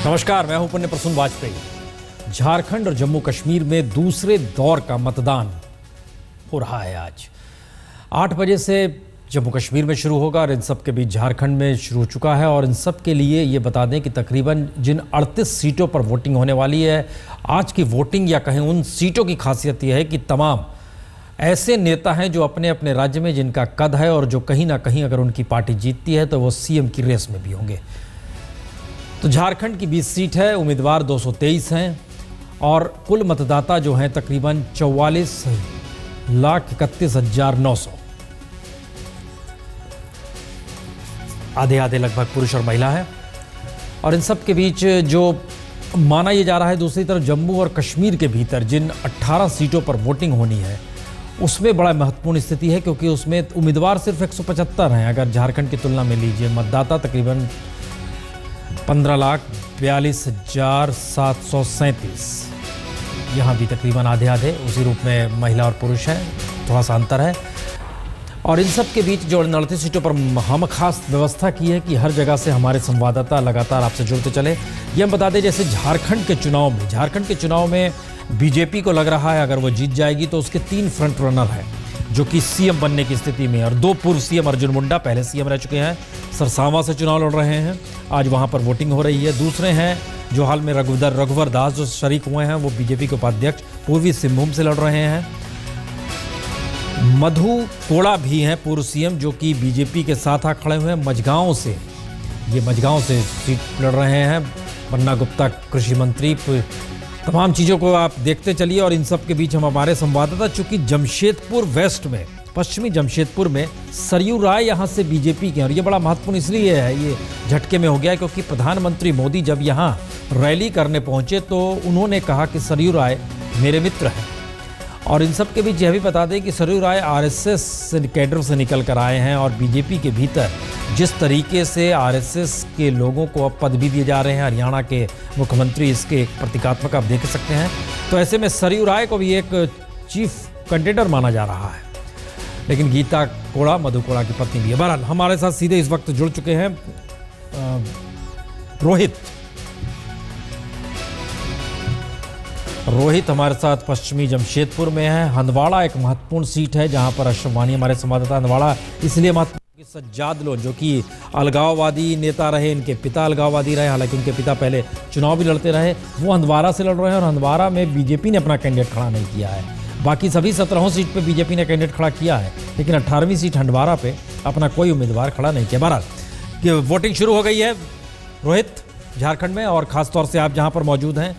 नमस्कार, मैं हूं पुण्य प्रसून वाजपेयी। झारखंड और जम्मू कश्मीर में दूसरे दौर का मतदान हो रहा है। आज 8 बजे से जम्मू कश्मीर में शुरू होगा और इन सब के बीच झारखंड में शुरू हो चुका है। और इन सब के लिए ये बता दें कि तकरीबन जिन 38 सीटों पर वोटिंग होने वाली है, आज की वोटिंग या कहें उन सीटों की खासियत यह है कि तमाम ऐसे नेता हैं जो अपने अपने राज्य में जिनका कद है और जो कहीं ना कहीं अगर उनकी पार्टी जीतती है तो वो सीएम की रेस में भी होंगे। तो झारखंड की 20 सीट है, उम्मीदवार 223 हैं और कुल मतदाता जो हैं तकरीबन 44,31,900। आधे आधे लगभग पुरुष और महिला है। और इन सब के बीच जो माना यह जा रहा है, दूसरी तरफ जम्मू और कश्मीर के भीतर जिन 18 सीटों पर वोटिंग होनी है उसमें बड़ा महत्वपूर्ण स्थिति है, क्योंकि उसमें उम्मीदवार सिर्फ 175 हैं। अगर झारखंड की तुलना में लीजिए, मतदाता तकरीबन 15,42,737। यहाँ भी तकरीबन आधे आधे उसी रूप में महिला और पुरुष हैं, थोड़ा सा अंतर है। और इन सब के बीच जो 39 सीटों पर हम खास व्यवस्था की है कि हर जगह से हमारे संवाददाता लगातार आपसे जुड़ते चले। ये हम बता दें, जैसे झारखंड के चुनाव में बीजेपी को लग रहा है अगर वो जीत जाएगी तो उसके 3 फ्रंट रनर हैं जो कि सीएम बनने की स्थिति में, और 2 पूर्व सीएम अर्जुन मुंडा पहले सीएम रह चुके हैं, सरसावा से चुनाव लड़ रहे हैं, आज वहां पर वोटिंग हो रही है। दूसरे हैं जो हाल में रघुवर दास जो शरीक हुए हैं, वो बीजेपी के उपाध्यक्ष पूर्वी सिंहभूम से लड़ रहे हैं। मधु कोड़ा भी हैं पूर्व सीएम जो कि बीजेपी के साथ खड़े हुए हैं मझगांव से सीट लड़ रहे हैं। बन्ना गुप्ता कृषि मंत्री। तमाम चीज़ों को आप देखते चलिए। और इन सब के बीच हम हमारे संवाददाता, चूंकि जमशेदपुर वेस्ट में, पश्चिमी जमशेदपुर में सरयू राय यहाँ से बीजेपी के हैं, और ये बड़ा महत्वपूर्ण इसलिए है, ये झटके में हो गया क्योंकि प्रधानमंत्री मोदी जब यहाँ रैली करने पहुंचे तो उन्होंने कहा कि सरयू राय मेरे मित्र हैं। और इन सब के बीच यह भी बता दें कि सरयू राय आरएसएस कैडर से निकल कर आए हैं, और बीजेपी के भीतर जिस तरीके से आरएसएस के लोगों को अब पद भी दिए जा रहे हैं, हरियाणा के मुख्यमंत्री इसके एक प्रतीकात्मक आप देख सकते हैं, तो ऐसे में सरयू राय को भी एक चीफ कैंडिडेट माना जा रहा है। लेकिन गीता कोड़ा मधु कोड़ा की पत्नी भी है। बहरहाल हमारे साथ सीधे इस वक्त जुड़ चुके हैं रोहित हमारे साथ पश्चिमी जमशेदपुर में है। हंदवाड़ा एक महत्वपूर्ण सीट है जहां पर अशरफ वानी हमारे संवाददाता। हंदवाड़ा इसलिए महत्वपूर्ण कि सज्जाद लोन जो कि अलगाववादी नेता रहे, इनके पिता अलगाववादी रहे, हालांकि उनके पिता पहले चुनाव भी लड़ते रहे, वो हंदवाड़ा से लड़ रहे हैं। और हंदवाड़ा में बीजेपी ने अपना कैंडिडेट खड़ा नहीं किया है। बाकी सभी 17 सीट पे बीजेपी ने कैंडिडेट खड़ा किया है, लेकिन 18वीं सीट हंदवाड़ा पे अपना कोई उम्मीदवार खड़ा नहीं किया। बहरहाल वोटिंग शुरू हो गई है रोहित झारखंड में, और खासतौर से आप जहां पर मौजूद हैं।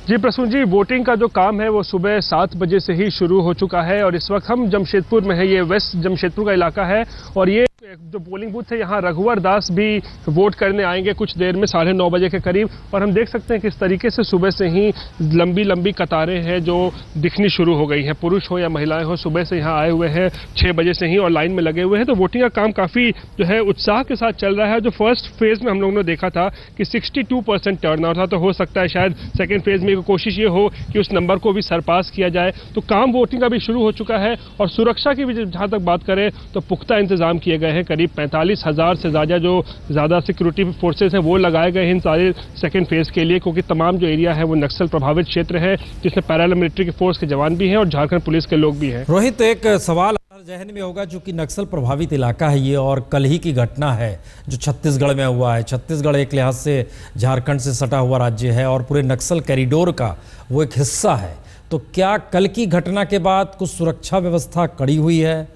जी प्रसून जी, वोटिंग का जो काम है वो सुबह 7 बजे से ही शुरू हो चुका है और इस वक्त हम जमशेदपुर में है। ये वेस्ट जमशेदपुर का इलाका है और ये जो पोलिंग बूथ है यहाँ रघुवर दास भी वोट करने आएंगे कुछ देर में 9:30 बजे के करीब। और हम देख सकते हैं किस तरीके से सुबह से ही लंबी लंबी कतारें हैं जो दिखनी शुरू हो गई हैं। पुरुष हो या महिलाएं हो, सुबह से यहाँ आए हुए हैं 6 बजे से ही और लाइन में लगे हुए हैं। तो वोटिंग का काम काफ़ी जो है उत्साह के साथ चल रहा है। जो फर्स्ट फेज में हम लोगों ने देखा था कि 62% टर्नआउट था, तो हो सकता है शायद सेकेंड फेज में कोशिश ये हो कि उस नंबर को भी सरपास किया जाए। तो काम वोटिंग का भी शुरू हो चुका है और सुरक्षा की भी जहां तक बात करें तो पुख्ता इंतजाम किए गए हैं। करीब 45,000 से ज़्यादा सिक्योरिटी फोर्सेस हैं वो लगाए गए हैं इन सारे सेकेंड फेज के लिए, क्योंकि तमाम जो एरिया है वो नक्सल प्रभावित क्षेत्र है जिसमें पैरामिलिट्री के फोर्स के जवान भी हैं और झारखंड पुलिस के लोग भी हैं। रोहित, एक सवाल जहन में होगा, चूंकि नक्सल प्रभावित इलाका है ये और कल ही की घटना है जो छत्तीसगढ़ में हुआ है। छत्तीसगढ़ एक लिहाज से झारखंड से सटा हुआ राज्य है और पूरे नक्सल कॉरिडोर का वो एक हिस्सा है। तो क्या कल की घटना के बाद कुछ सुरक्षा व्यवस्था कड़ी हुई है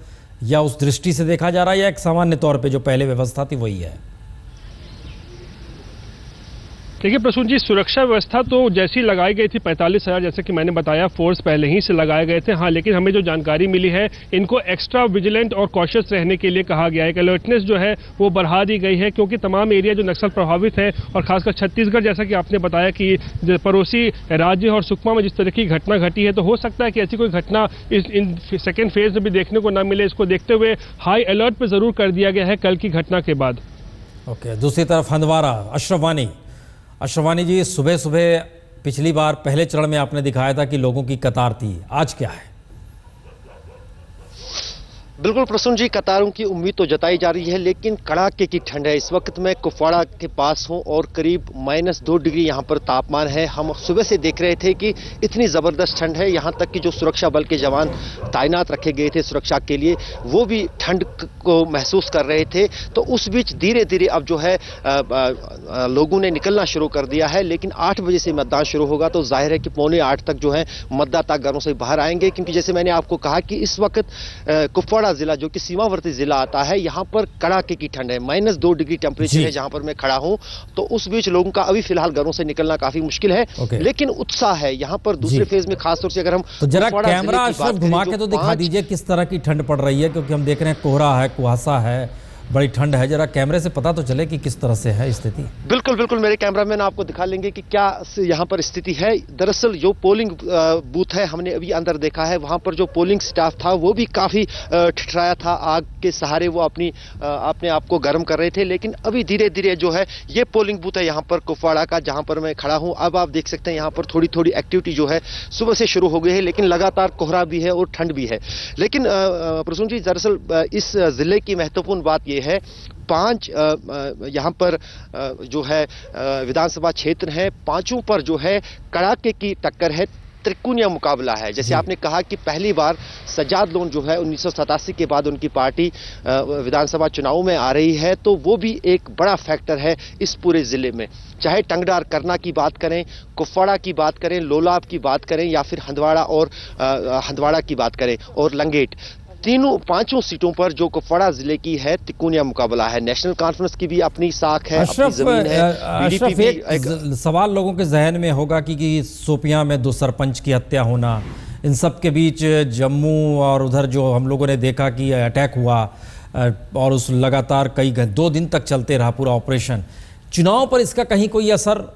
या उस दृष्टि से देखा जा रहा है, या एक सामान्य तौर पे जो पहले व्यवस्था थी वही है? देखिए प्रसून जी, सुरक्षा व्यवस्था तो जैसी लगाई गई थी 45,000, जैसे कि मैंने बताया फोर्स पहले ही से लगाए गए थे। हाँ, लेकिन हमें जो जानकारी मिली है इनको एक्स्ट्रा विजिलेंट और कॉशियस रहने के लिए कहा गया है कि अलर्टनेस जो है वो बढ़ा दी गई है, क्योंकि तमाम एरिया जो नक्सल प्रभावित है और खासकर छत्तीसगढ़, जैसा कि आपने बताया कि पड़ोसी राज्य और सुकमा में जिस तरह की घटना घटी है, तो हो सकता है कि ऐसी कोई घटना इन सेकेंड फेज में भी देखने को न मिले। इसको देखते हुए हाई अलर्ट पर जरूर कर दिया गया है कल की घटना के बाद। ओके, दूसरी तरफ हंदवाड़ा, अशरफ वानी जी, सुबह सुबह पिछली बार पहले चरण में आपने दिखाया था कि लोगों की कतार थी, आज क्या है? बिल्कुल प्रसून जी, कतारों की उम्मीद तो जताई जा रही है, लेकिन कड़ाके की ठंड है। इस वक्त मैं कुपवाड़ा के पास हूं और करीब -2 डिग्री यहां पर तापमान है। हम सुबह से देख रहे थे कि इतनी ज़बरदस्त ठंड है, यहां तक कि जो सुरक्षा बल के जवान तैनात रखे गए थे सुरक्षा के लिए, वो भी ठंड को महसूस कर रहे थे। तो उस बीच धीरे धीरे अब जो है लोगों ने निकलना शुरू कर दिया है, लेकिन 8 बजे से मतदान शुरू होगा तो जाहिर है कि 7:45 तक जो है मतदाता घरों से बाहर आएंगे, क्योंकि जैसे मैंने आपको कहा कि इस वक्त कुपवाड़ा जिला जो कि सीमावर्ती जिला आता है, यहां पर कड़ाके की ठंड है। -2 डिग्री टेम्परेचर है जहां पर मैं खड़ा हूं। तो उस बीच लोगों का अभी फिलहाल घरों से निकलना काफी मुश्किल है, लेकिन उत्साह है यहां पर। दूसरे फेज में खासतौर से अगर हम तो जरा कैमरा अशरफ घुमा के तो दिखा दीजिए किस तरह की ठंड पड़ रही है, क्योंकि हम देख रहे हैं कोहरा है, कुहासा है, बड़ी ठंड है। जरा कैमरे से पता तो चले कि किस तरह से है स्थिति। बिल्कुल बिल्कुल, मेरे कैमरामैन आपको दिखा लेंगे कि क्या यहाँ पर स्थिति है। दरअसल जो पोलिंग बूथ है, हमने अभी अंदर देखा है, वहां पर जो पोलिंग स्टाफ था वो भी काफी ठिठुराया था। आग के सहारे वो अपने आप को गर्म कर रहे थे। लेकिन अभी धीरे धीरे जो है ये पोलिंग बूथ है यहाँ पर कुपवाड़ा का, जहां पर मैं खड़ा हूँ। अब आप देख सकते हैं यहाँ पर थोड़ी थोड़ी एक्टिविटी जो है सुबह से शुरू हो गई है, लेकिन लगातार कोहरा भी है और ठंड भी है। लेकिन प्रसून जी, दरअसल इस जिले की महत्वपूर्ण बात यह है, 5 यहाँ पर जो है विधानसभा क्षेत्र हैं, 5 पर जो है कड़ाके की टक्कर है, त्रिकोणीय मुकाबला है। जैसे आपने कहा कि पहली बार सज्जाद लोन जो है 1987 के बाद उनकी पार्टी विधानसभा चुनाव में आ रही है, तो वो भी एक बड़ा फैक्टर है इस पूरे जिले में। चाहे टंगडार करना की बात करें, कुपवाड़ा की बात करें, लोलाब की बात करें, या फिर हंदवाड़ा की बात करें और लंगेट, 5 सीटों पर जो कुपवाड़ा जिले की है त्रिकोणीय मुकाबला है। नेशनल कॉन्फ्रेंस की भी अपनी साख है, अपनी जमीन है। अशरफ, एक सवाल लोगों के जहन में होगा कि शोपियां में 2 सरपंच की हत्या होना, इन सब के बीच जम्मू और उधर जो हम लोगों ने देखा कि अटैक हुआ और उस लगातार 2 दिन तक चलते रहा पूरा ऑपरेशन, चुनाव पर इसका कहीं कोई असर?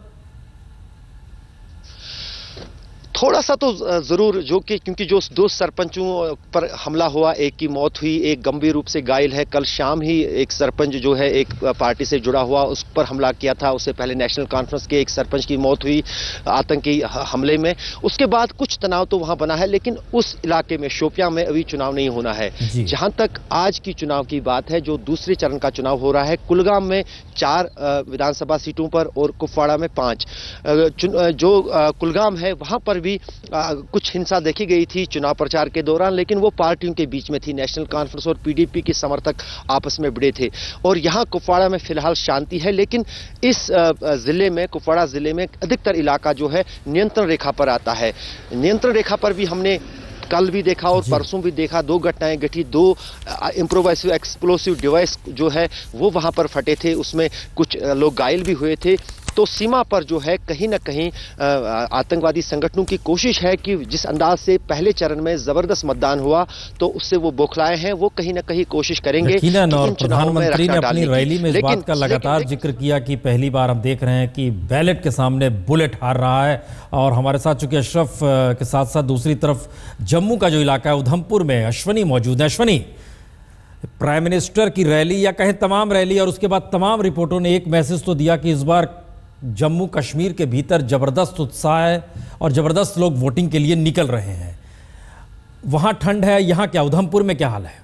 थोड़ा सा तो जरूर, क्योंकि जो 2 सरपंचों पर हमला हुआ, एक की मौत हुई, एक गंभीर रूप से घायल है। कल शाम ही एक सरपंच जो है एक पार्टी से जुड़ा हुआ, उस पर हमला किया था। उससे पहले नेशनल कॉन्फ्रेंस के एक सरपंच की मौत हुई आतंकी हमले में। उसके बाद कुछ तनाव तो वहां बना है, लेकिन उस इलाके में शोपियां में अभी चुनाव नहीं होना है। जहां तक आज की चुनाव की बात है, जो दूसरे चरण का चुनाव हो रहा है, कुलगाम में 4 विधानसभा सीटों पर और कुपवाड़ा में 5। जो कुलगाम है वहां पर भी कुछ हिंसा देखी गई थी चुनाव प्रचार के दौरान, लेकिन वो पार्टियों के बीच में थी। नेशनल कॉन्फ्रेंस और पीडीपी के समर्थक आपस में भिड़े थे। और यहां कुपवाड़ा में फिलहाल शांति है, लेकिन इस जिले में, कुपवाड़ा जिले में अधिकतर इलाका जो है नियंत्रण रेखा पर आता है। नियंत्रण रेखा पर भी हमने कल भी देखा और परसों भी देखा, 2 घटनाएं घटी। 2 इम्प्रोवाइजिव एक्सप्लोसिव डिवाइस जो है वो वहां पर फटे थे, उसमें कुछ लोग घायल भी हुए थे। तो सीमा पर जो है कहीं ना कहीं आतंकवादी संगठनों की कोशिश है कि जिस अंदाज से पहले चरण में जबरदस्त मतदान हुआ, तो उससे वो बौखलाए हैं, वो कहीं ना कहीं कोशिश करेंगे। और प्रधानमंत्री ने अपनी रैली में इस बात का लगातार जिक्र किया कि पहली बार हम देख रहे हैं कि बैलेट के सामने बुलेट हार रहा है। और हमारे साथ चूंकि अशरफ के साथ साथ दूसरी तरफ जम्मू का जो इलाका है उधमपुर में अश्वनी मौजूद है। अश्वनी, प्राइम मिनिस्टर की रैली या कहें तमाम रैली और उसके बाद तमाम रिपोर्टों ने एक मैसेज तो दिया कि इस बार जम्मू कश्मीर के भीतर जबरदस्त उत्साह है और जबरदस्त लोग वोटिंग के लिए निकल रहे हैं। वहां ठंड है, यहां क्या, उधमपुर में क्या हाल है?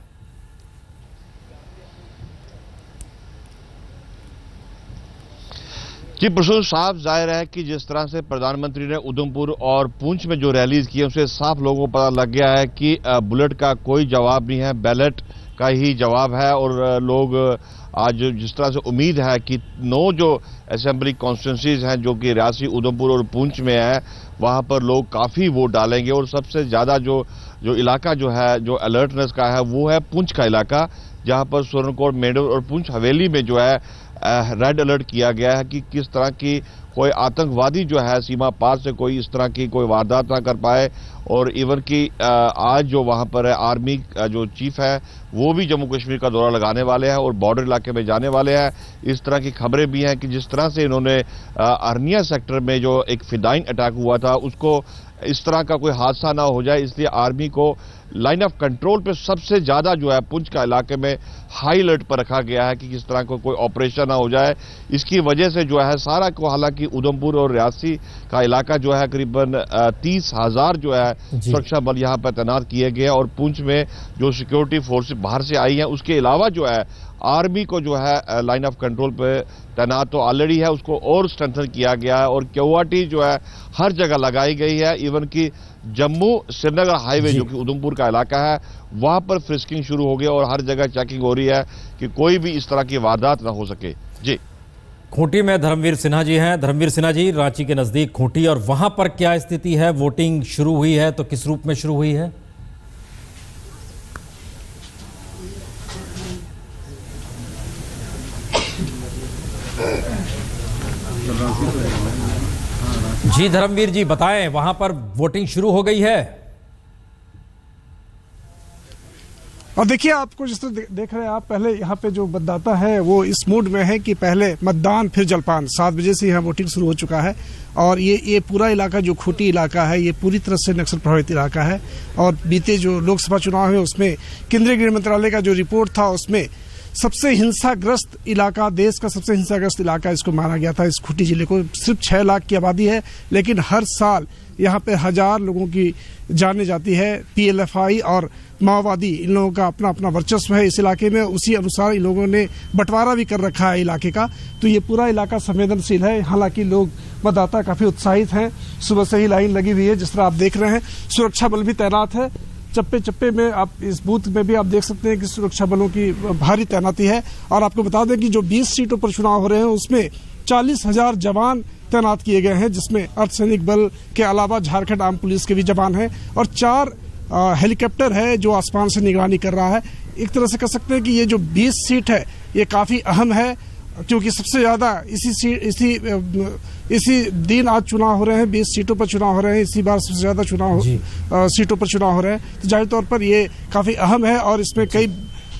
जी प्रसून, साफ जाहिर है कि जिस तरह से प्रधानमंत्री ने उधमपुर और पुंछ में जो रैलीज की, उससे साफ लोगों को पता लग गया है कि बुलेट का कोई जवाब नहीं है, बैलेट का ही जवाब है। और लोग आज जिस तरह से उम्मीद है कि 9 जो असेंबली कॉन्स्टिट्यूंसीज हैं जो कि रियासी, उधमपुर और पुंछ में है, वहां पर लोग काफ़ी वोट डालेंगे। और सबसे ज़्यादा जो इलाका जो है, जो अलर्टनेस का है, वो है पुंछ का इलाका, जहां पर सुरनकोट, मेंढर और पुंछ हवेली में जो है रेड अलर्ट किया गया है कि किस तरह की कोई आतंकवादी जो है सीमा पार से कोई इस तरह की कोई वारदात ना कर पाए। और इवन कि आज जो वहां पर है आर्मी जो चीफ है वो भी जम्मू कश्मीर का दौरा लगाने वाले हैं और बॉर्डर इलाके में जाने वाले हैं। इस तरह की खबरें भी हैं कि जिस तरह से इन्होंने अरनिया सेक्टर में जो एक फिदाइन अटैक हुआ था उसको इस तरह का कोई हादसा ना हो जाए, इसलिए आर्मी को लाइन ऑफ कंट्रोल पे सबसे ज्यादा जो है पुंछ का इलाके में हाई अलर्ट पर रखा गया है कि किस तरह को कोई ऑपरेशन ना हो जाए। इसकी वजह से जो है सारा को, हालांकि उधमपुर और रियासी का इलाका जो है करीबन 30,000 जो है सुरक्षा बल यहां पर तैनात किए गए और पुंछ में जो सिक्योरिटी फोर्स बाहर से आई है उसके अलावा जो है आर्मी को जो है लाइन ऑफ कंट्रोल पे तैनात तो ऑलरेडी है, उसको और स्ट्रेंथन किया गया है और क्यूआरटी जो है हर जगह लगाई गई है। इवन कि जम्मू श्रीनगर हाईवे जो कि उधमपुर का इलाका है वहां पर फ्रिस्किंग शुरू हो गई और हर जगह चेकिंग हो रही है कि कोई भी इस तरह की वारदात ना हो सके। जी, खूंटी में धर्मवीर सिन्हा जी हैं। धर्मवीर सिन्हा जी, रांची के नजदीक खूंटी, और वहां पर क्या स्थिति है? वोटिंग शुरू हुई है तो किस रूप में शुरू हुई है? जी धर्मवीर जी बताएं, वहां पर वोटिंग शुरू हो गई है? और देखिए, आपको जिस तरह देख रहे हैं आप, पहले यहाँ पे जो मतदाता है वो इस मूड में है कि पहले मतदान फिर जलपान। 7 बजे से यहाँ वोटिंग शुरू हो चुका है और ये पूरा इलाका जो खूंटी इलाका है ये पूरी तरह से नक्सल प्रभावित इलाका है। और बीते जो लोकसभा चुनाव है उसमें केंद्रीय गृह मंत्रालय का जो रिपोर्ट था उसमें सबसे हिंसाग्रस्त इलाका, देश का सबसे हिंसाग्रस्त इलाका इसको माना गया था, इस खूंटी जिले को। सिर्फ 6 लाख की आबादी है लेकिन हर साल यहाँ पे 1000 लोगों की जाने जाती है। पीएलएफआई और माओवादी, इन लोगों का अपना अपना वर्चस्व है इस इलाके में, उसी अनुसार इन लोगों ने बंटवारा भी कर रखा है इलाके का। तो ये पूरा इलाका संवेदनशील है। हालांकि लोग, मतदाता काफी उत्साहित हैं, सुबह से ही लाइन लगी हुई है जिस तरह आप देख रहे हैं। सुरक्षा बल भी तैनात है, चप्पे चप्पे में आप इस बूथ में भी आप देख सकते हैं कि सुरक्षा बलों की भारी तैनाती है। और आपको बता दें कि जो 20 सीटों पर चुनाव हो रहे हैं उसमें 40,000 जवान तैनात किए गए हैं, जिसमें अर्धसैनिक बल के अलावा झारखंड आर्म पुलिस के भी जवान हैं और 4 हेलीकॉप्टर है जो आसमान से निगरानी कर रहा है। एक तरह से कह सकते हैं कि ये जो 20 सीट है ये काफी अहम है क्योंकि सबसे ज्यादा इसी दिन आज चुनाव हो रहे हैं, 20 सीटों पर चुनाव हो रहे हैं, इसी बार सबसे ज्यादा सीटों पर चुनाव हो रहे हैं। तो जाहिर तौर पर ये काफी अहम है और इसमें कई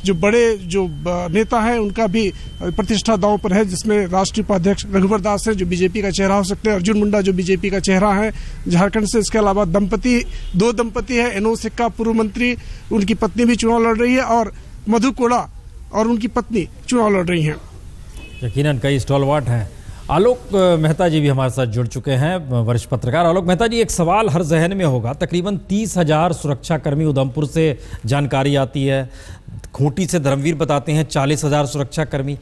जो बड़े जो नेता हैं उनका भी प्रतिष्ठा दांव पर है, जिसमें राष्ट्रीय उपाध्यक्ष रघुवर दास है जो बीजेपी का चेहरा हो सकते हैं, अर्जुन मुंडा जो बीजेपी का चेहरा है झारखंड से। इसके अलावा दो दंपति है, एनोद सिक्का पूर्व मंत्री, उनकी पत्नी भी चुनाव लड़ रही है और मधु कोड़ा और उनकी पत्नी चुनाव लड़ रही हैं। यकीनन कई स्टॉलवर्ट हैं। आलोक मेहता जी भी हमारे साथ जुड़ चुके हैं, वरिष्ठ पत्रकार। आलोक मेहता जी, एक सवाल हर जहन में होगा, तकरीबन 30,000 सुरक्षाकर्मी उधमपुर से जानकारी आती है, खूंटी से धर्मवीर बताते हैं 40,000 सुरक्षाकर्मी।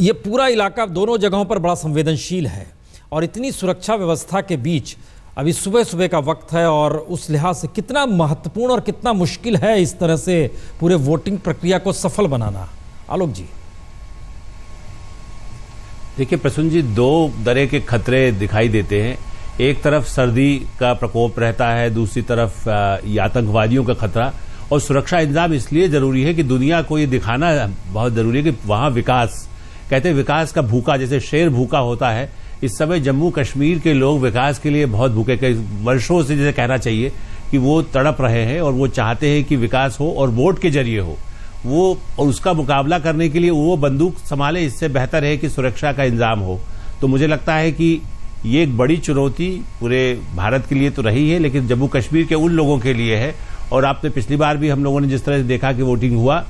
ये पूरा इलाका दोनों जगहों पर बड़ा संवेदनशील है और इतनी सुरक्षा व्यवस्था के बीच अभी सुबह सुबह का वक्त है और उस लिहाज से कितना महत्वपूर्ण और कितना मुश्किल है इस तरह से पूरे वोटिंग प्रक्रिया को सफल बनाना? आलोक जी। देखिए प्रसून जी, 2 तरह के खतरे दिखाई देते हैं। एक तरफ सर्दी का प्रकोप रहता है, दूसरी तरफ आतंकवादियों का खतरा। और सुरक्षा इंतजाम इसलिए जरूरी है कि दुनिया को ये दिखाना बहुत जरूरी है कि वहां विकास, कहते हैं विकास का भूखा, जैसे शेर भूखा होता है, इस समय जम्मू कश्मीर के लोग विकास के लिए बहुत भूखे, कई वर्षों से जैसे कहना चाहिए कि वो तड़प रहे हैं और वो चाहते हैं कि विकास हो और वोट के जरिए हो वो, और उसका मुकाबला करने के लिए वो बंदूक संभाले, इससे बेहतर है कि सुरक्षा का इंतजाम हो। तो मुझे लगता है कि ये एक बड़ी चुनौती पूरे भारत के लिए तो रही है, लेकिन जम्मू कश्मीर के उन लोगों के लिए है। और आपने पिछली बार भी हम लोगों ने जिस तरह से देखा कि वोटिंग हुआ,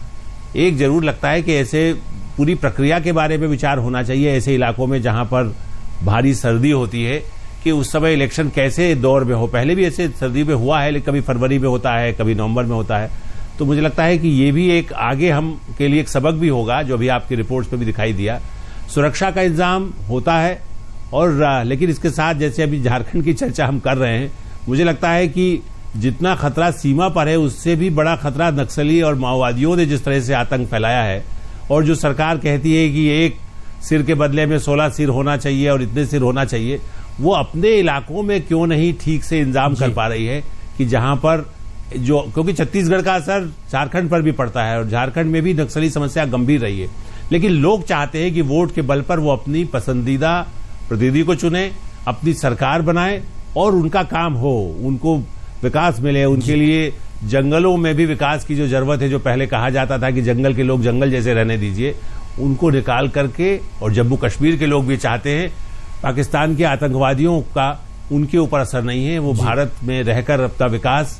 एक जरूर लगता है कि ऐसे पूरी प्रक्रिया के बारे में विचार होना चाहिए ऐसे इलाकों में जहां पर भारी सर्दी होती है, कि उस समय इलेक्शन कैसे दौर में हो। पहले भी ऐसे सर्दी में हुआ है, लेकिन कभी फरवरी में होता है, कभी नवंबर में होता है। तो मुझे लगता है कि ये भी एक आगे हम के लिए एक सबक भी होगा, जो अभी आपकी रिपोर्ट्स में भी दिखाई दिया। सुरक्षा का इंतजाम होता है और लेकिन इसके साथ जैसे अभी झारखंड की चर्चा हम कर रहे हैं, मुझे लगता है कि जितना खतरा सीमा पर है उससे भी बड़ा खतरा नक्सली और माओवादियों ने जिस तरह से आतंक फैलाया है। और जो सरकार कहती है कि एक सिर के बदले में 16 सिर होना चाहिए और इतने सिर होना चाहिए, वो अपने इलाकों में क्यों नहीं ठीक से इंतजाम कर पा रही है कि जहां पर जो, क्योंकि छत्तीसगढ़ का असर झारखंड पर भी पड़ता है और झारखंड में भी नक्सली समस्या गंभीर रही है। लेकिन लोग चाहते हैं कि वोट के बल पर वो अपनी पसंदीदा प्रतिनिधि को चुने, अपनी सरकार बनाए और उनका काम हो, उनको विकास मिले। उनके लिए जंगलों में भी विकास की जो जरूरत है, जो पहले कहा जाता था कि जंगल के लोग जंगल जैसे रहने दीजिए, उनको निकाल करके, और जम्मू कश्मीर के लोग भी चाहते हैं पाकिस्तान के आतंकवादियों का उनके ऊपर असर नहीं है। वो भारत में रहकर अपना विकास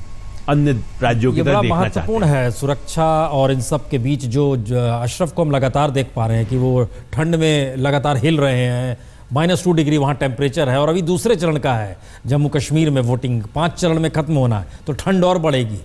अन्य राज्यों की तरह देखना चाहते हैं। महत्वपूर्ण है सुरक्षा और इन सब के बीच जो अशरफ को हम लगातार देख पा रहे हैं कि वो ठंड में लगातार हिल रहे हैं। -2 डिग्री वहाँ टेम्परेचर है और अभी दूसरे चरण का है जम्मू कश्मीर में वोटिंग 5 चरण में खत्म होना है तो ठंड और बढ़ेगी।